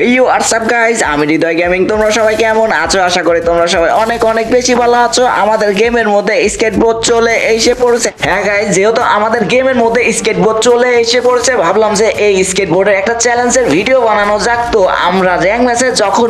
You WhatsApp guys, আমি হৃদয় gaming. তোমরা সবাই কেমন আছো? আশা করি তোমরা সবাই অনেক অনেক বেশি ভালো আছো। আমাদের গেমের মধ্যে স্কেটবোর্ড চলে এসে পড়েছে। হ্যাঁ গাইস, যেহেতু আমাদের গেমের মধ্যে স্কেটবোর্ড চলে এসে পড়েছে, ভাবলাম যে এই স্কেটবোর্ডের একটা চ্যালেঞ্জের ভিডিও বানানো যাক। তো আমরা র্যাঙ্ক ম্যাচে যখন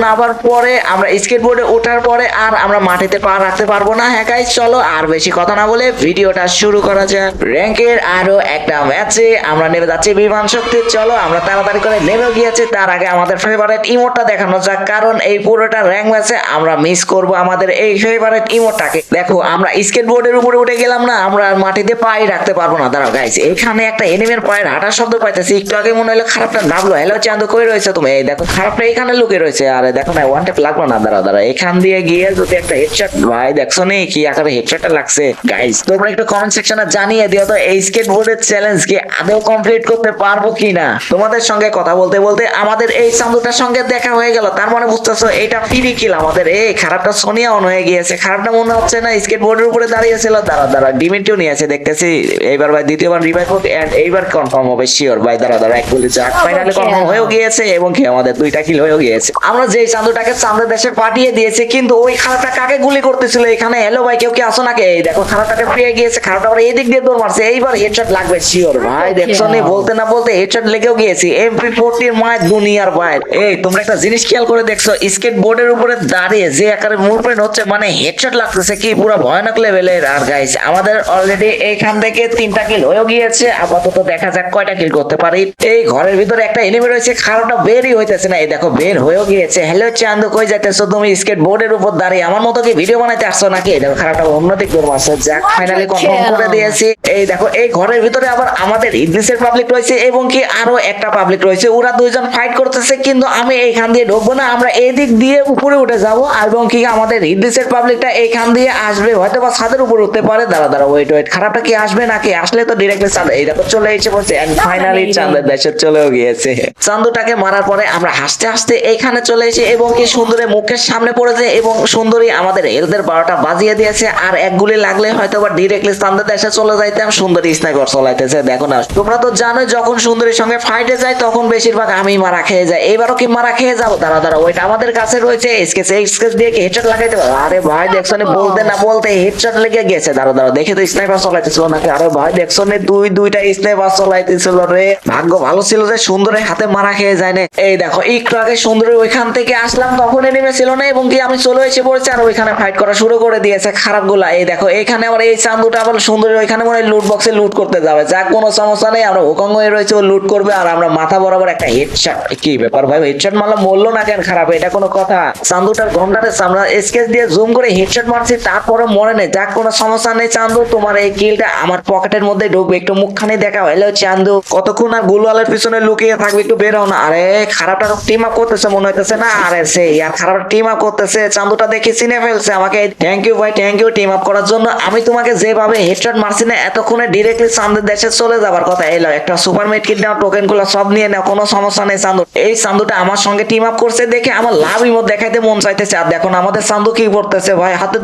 নামার পরে, আমরা স্কেটবোর্ডে ওঠার পরে আর আমরা মাটিতে পা রাখতে পারবো না। হ্যাঁ গাইস, চলো আর বেশি কথা না বলে ভিডিওটা শুরু করা যাক। র্যাঙ্কের আরো একটা ম্যাচে আমরা নেমে যাচ্ছি বিমান শক্তি। চলো আমরা তাড়াতাড়ি করে নেমে গিয়েছি। তার আগে আমাদের ফেভারিট ইমোটটা দেখানো যাক, কারণ এই পুরোটা র্যাঙ্ক ম্যাচে আমরা মিস করব আমাদের এই ফেভারিট ইমোটটাকে। দেখো, আমরা স্কেটবোর্ডের উপরে উঠে গেলাম না, আমরা আর মাটিতে পাই রাখতে পারবো না। দাঁড়াও গাইস, এখানে একটা এনিমের পায়ের হাঁটার শব্দ পাইতেছি। একটু আগে মনে হলো খারাপটা নামলো। হ্যালো চান্দু, কই রয়েছে তুমি? এই দেখো, খারাপটা এখানে লুকিয়ে রয়েছে। আরে দেখো না, ওয়ান ট্যাপ লাগলো না। দাঁড়াও, এখান দিয়ে গিয়ে যদি একটা হেডশট, ভাই দেখছো নি কি আকারে হেডশটটা লাগছে। গাইস, তোমরা একটু কমেন্ট সেকশনে জানিয়ে দিও তো এই স্কেটবোর্ডের চ্যালেঞ্জ কি আদৌ কমপ্লিট করতে পারবো কিনা। তোমাদের সঙ্গে কথা বলতে বলতে আমাদের এই চান্দুটার সঙ্গে দেখা হয়ে গেল। তার মানে বুঝতেছো এটা ফ্রি কিল আমাদের। এই খারাপটা সোনিয়া অন হয়ে গিয়েছে। খারাপটা মনে হচ্ছে না স্কেটবোর্ডের উপরে দাঁড়িয়েছিল। দাঁড়া ডিমিটিও নিয়েছে দেখতেছি। এইবার ভাই দ্বিতীয়বার রিভাইভ হোক এন্ড এইবার কনফার্ম হবে শিওর। ভাই দাঁড়া এক বলে যাক, ফাইনালি কনফার্ম হয়েও গিয়েছে এবং কি আমাদের দুইটা কিল হয়েও গিয়েছে। আমরা যে চান্দুটাকে চাঁদের দেশে পাঠিয়ে দিয়েছে, কিন্তু ওই খারাপটা কাকে গুলি করতেছিল এখানে? হ্যালো ভাই, কেউ কি আসো নাকি? এই দেখো, খারাপটাকে পেয়ে গিয়েছে। খারাপটা আবার এই দিক দিয়ে দৌড় মারছে। এইবার হেডশট লাগবে শিওর। ভাই দেখছো নি, বলতে না বলতে হেডশট লেগেও গিয়েছি। MP40 এর মায় দুনিয়ার বাইর। এই তোমরা একটা জিনিস খেয়াল করে দেখছো, স্কেটবোর্ডের উপরে দাঁড়িয়ে যে আকারে মুভমেন্ট হচ্ছে, মানে হেডশট লাগতেছে কি পুরো ভয়ানক লেভেলের। আর গাইস, আমাদের অলরেডি এইখান থেকে 3টা কিল হয়েও গিয়েছে। আপাতত দেখা যাক কয়টা কিল করতে পারি। এই ঘরের ভিতরে একটা এনিমি রয়েছে, খারাপটা বেরই হইতেছে না। এই দেখো, বের হয়েও গিয়েছে। হ্যালো চান্দু, কই যাইতেছো তুমি? স্কেটবোর্ডের উপর দাঁড়িয়ে আমার মতো কি ভিডিও বানাইতে আসছো নাকি? এই দেখো, খারাপটা অন্যদিক দৌড় মারছে। যাক, ফাইনালি কনফার্ম করে দিয়েছি। এই দেখো, এই ঘরের ভিতরে আবার আমাদের ইংলিশের পাবলিক রয়েছে এবং কি আরো একটা পাবলিক রয়েছে। ওরা দুইজন ফাইট করতেছে, কিন্তু আমি এইখান দিয়ে ঢুকবো না। আমরা এই দিক দিয়ে উপরে উঠে যাব এবং কি আমাদের ইংলিশের পাবলিকটা এইখান দিয়ে আসবে, হয়তো বা ছাদের উপর উঠতে পারে। দাঁড়া ওয়েট, খারাপটা কি আসবে নাকি? আসলে তো ডিরেক্টলি চাঁদ। এই দেখো চলে এসে পড়ছে এন্ড ফাইনালি চাঁদের দেশে চলেও গিয়েছে। চান্দুটাকে মারার পরে আমরা হাসতে হাসতে এইখানে চলে এসে এবং কি সুন্দরী মুখের সামনে পড়েছে এবং সুন্দরী আমাদের হেলথের 12টা বাজিয়ে দিয়েছে। আর এক গুলি লাগলে হয়তো বা ডিরেক্টলি চাঁদের দেশে চলে যাইতাম। সুন্দরী স্নাইপার চলাইতেছে। দেখো না, তোমরা তো জানো যখন সুন্দরীর সঙ্গে ফাইটে যায় তখন বেশিরভাগ আমি মারা খেয়ে যাই। এবারও কি মারা খেয়ে যাবো? দাঁড়া ওইটা আমাদের কাছে রয়েছে স্কেচ দিয়ে কি হেডশট লাগাইতে পারো? আরে ভাই দেখছো নি, বলতে না বলতে হেডশট লেগে গেছে। দাঁড়া দেখে তো স্নাইপার চলাইতেছিল নাকি? আরে ভাই দেখছো নি, দুইটা স্নাইপার চলাইতেছিল রে। ভাগ্য ভালো ছিল যে সুন্দরীর হাতে মারা খেয়ে যায় না। এই দেখো, একটু আগে সুন্দরী ওইখান থেকে আসলাম তখন এনিমে ছিল না এবং কি আমি চলে এসে পড়েছি আর ওইখানে ফাইট করা শুরু করে দিয়েছে খারাপ গুলা। এই দেখো, এখানে আবার এই চান্দুটা আবার সুন্দরী ওইখানে মনে হয় লুট বক্সে লুট করতে যাবে। যাক, কোনো সমস্যা নেই, আমরা হুকং হয়ে রয়েছে, ও লুট করবে আর আমরা মাথা বরাবর একটা হেডশট। কি ব্যাপার ভাই, হেডশট মারলাম মরলো না কেন? খারাপ, এটা কোনো কথা? চান্দুটার ঘন্টাতে আমরা স্কেচ দিয়ে জুম করে হেডশট মারছি, তারপরে মরে নেই। যাক, কোনো সমস্যা নেই চান্দু, তোমার এই কিলটা আমার পকেটের মধ্যে ঢুকবে। একটু মুখখানি দেখাও। হ্যালো চান্দু, কতক্ষণ আর গুলওয়ালের পিছনে লুকিয়ে থাকবে? একটু বের হও না। আরে খারাপটা টিম আপ করতেছে মনে হইতেছে না? আরে সেই আর খারাপ টিম আপ করতেছে। চান্দুটা দেখে চিনে ফেলছে আমাকে। থ্যাংক ইউ ভাই, থ্যাংক ইউ টিম আপ করার জন্য। আমি তোমাকে যেভাবে হেডশট মারছি না এতক্ষণে, ডিরেক্টলি চাঁদের দেশে চলে যাবার কথা। এলো একটা সুপার মেড কিট নাও, টোকেন গুলো সব নিয়ে নাও, কোনো সমস্যা নেই চান্দু। এই চান্দুটা আমার সঙ্গে টিম আপ করছে দেখে আমার লাভ ইমোট দেখাইতে মন চাইতেছে। আর দেখো না আমাদের চান্দু কি করতেছে ভাই, হাতে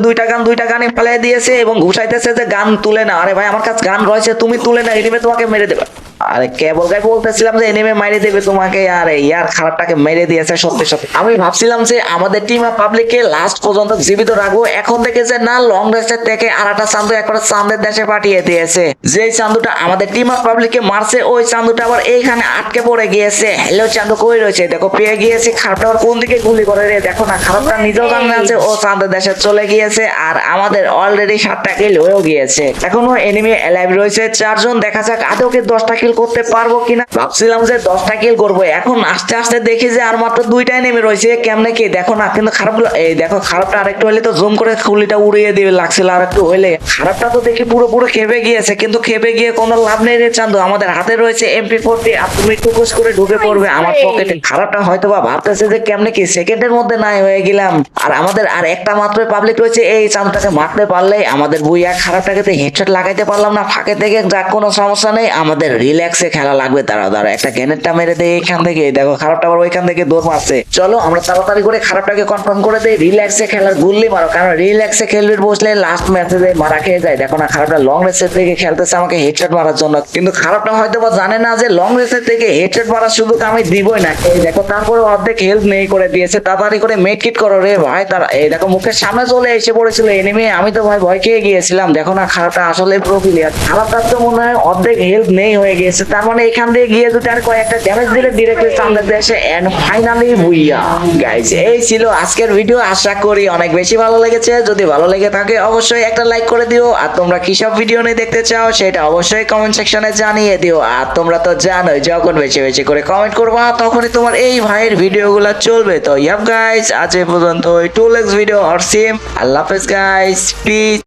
দুইটা গানে ফেলাই দিয়েছে এবং ঘুষাইতেছে যে গান তুলে না। আরে ভাই, আমার কাছে গান রয়েছে, তুমি তুলে না, এনিমে তোমাকে মেরে দেবে। আরে কেবল গাই বলতেছিলাম যে এনিমে মেরে দেবে তোমাকে। আরে ইয়ার, খারাপটাকে মেরে দিয়েছে সত্যি সত্যি। আমি ভাবছিলাম যে আমাদের টিম অফ পাবলিককে লাস্ট পর্যন্ত জীবিত রাখবো, এখন থেকে যে না, লং রেস্টের থেকে আর একটা চান্দু একবার চাঁদের দেশে পাঠিয়ে দিয়েছে। যে চান্দুটা আমাদের টিম অফ পাবলিককে মারছে, ওই চান্দুটা আবার এইখানে আটকে পড়ে গিয়েছে। হ্যালো চান্দু, কই রয়েছে? দেখো, পেয়ে গিয়েছি। খারাপটা আবার কোন দিকে গুলি করে রে? দেখো না, খারাপটা নিজেও জানে আছে ও চাঁদের দেশে চলে গিয়েছে। আর আমাদের অলরেডি 7টা কিল হয়েও গিয়েছে। এখনো এনিমি অ্যালাইভ রয়েছে 4 জন। দেখা যাক আদৌ কি 10টা কিল করতে পারবো কিনা। ভাবছিলাম যে 10টা কিল করবো, এখন আস্তে আস্তে দেখি যে আর মাত্র 2টাই নেমে রয়েছে। কেমনে কি দেখো না, কিন্তু খারাপগুলো এই দেখো, খারাপটা আরেকটু হলে তো জুম করে খুলিটা উড়িয়ে দিবে লাগছিল। আর একটু হইলে খারাপটা তো দেখি পুরো খেপে গিয়েছে, কিন্তু খেপে গিয়ে কোনো লাভ নেই রে চান্দু। আমাদের হাতে রয়েছে MP40, আর তুমি টুকুস করে ঢুকে পড়বে আমার পকেটে। খারাপটা হয়তো বা ভাবতেছে যে কেমনে কি সেকেন্ডের মধ্যে নাই হয়ে গেলাম। আর আমাদের আর একটা মাত্র পাবলিক রয়েছে, এই চান্দুটাকে মারতে পারলেই আমাদের বুইয়া। খারাপটাকে তো হেডশট লাগাইতে পারলাম না ফাঁকে থেকে। যাক, কোনো সমস্যা নেই, আমাদের রিল্যাক্সে খেলা লাগবে। দাঁড়া একটা গ্রেনেডটা মেরে দেয় এখান থেকে। দেখো, খারাপটা আবার ওইখান থেকে দৌড় মারছে। চলো আমরা তাড়াতাড়ি করে খারাপটাকে কনফার্ম করে দেই রিল্যাক্সে খেলার গুল্লি মারো, কারণ রিল্যাক্সে খেলবে বসলে লাস্ট ম্যাচে মারা খেয়ে যায়। দেখো না, খারাপটা লং রেসের থেকে খেলতেছে আমাকে হেডশট মারার জন্য, কিন্তু খারাপটা হয়তো বা জানে না যে লং রেসের থেকে হেডশট মারার সুযোগ আমি দিবই না। যাক এই দেখো তারপরে অর্ধেক হেল্প নেই করে দিয়েছে, তাড়াতাড়ি করে মেড কিট করো রে ভাই। তার এই দেখো মুখের সামনে চলে এসে পড়েছিল এনিমি, আমি তো ভাই ভয় খেয়ে গিয়েছিলাম। দেখো না খারাপটা আসলে প্রো প্লেয়ার, খারাপটার তো মনে হয় অর্ধেক হেল্প নেই হয়ে গিয়েছে, তার মানে এখান দিয়ে গিয়ে যদি আর কয়েকটা ড্যামেজ দিলে ডিরেক্টলি সামনে এসে এন্ড ফাইনালি বুইয়া। গাইস এই ছিল আজকের ভিডিও, আশা করি অনেক বেশি ভালো লেগেছে। যদি ভালো লেগে থাকে অবশ্যই একটা লাইক করে দিও, আর তোমরা কি সব ভিডিও নিয়ে দেখতে চাও সেটা অবশ্যই কমেন্ট সেকশনে জানিয়ে দিও। আর তোমরা তো জানোই যখন বেশি বেশি করে কমেন্ট করবা তখনই তোমার এই ভাইয়ের ভিডিওগুলো চলবে। তো ইয়াপ গাইস আজ এই পর্যন্ত, টু লেক্স ভিডিও আর সিম, আল্লাহ হাফেজ গাইস, পিস।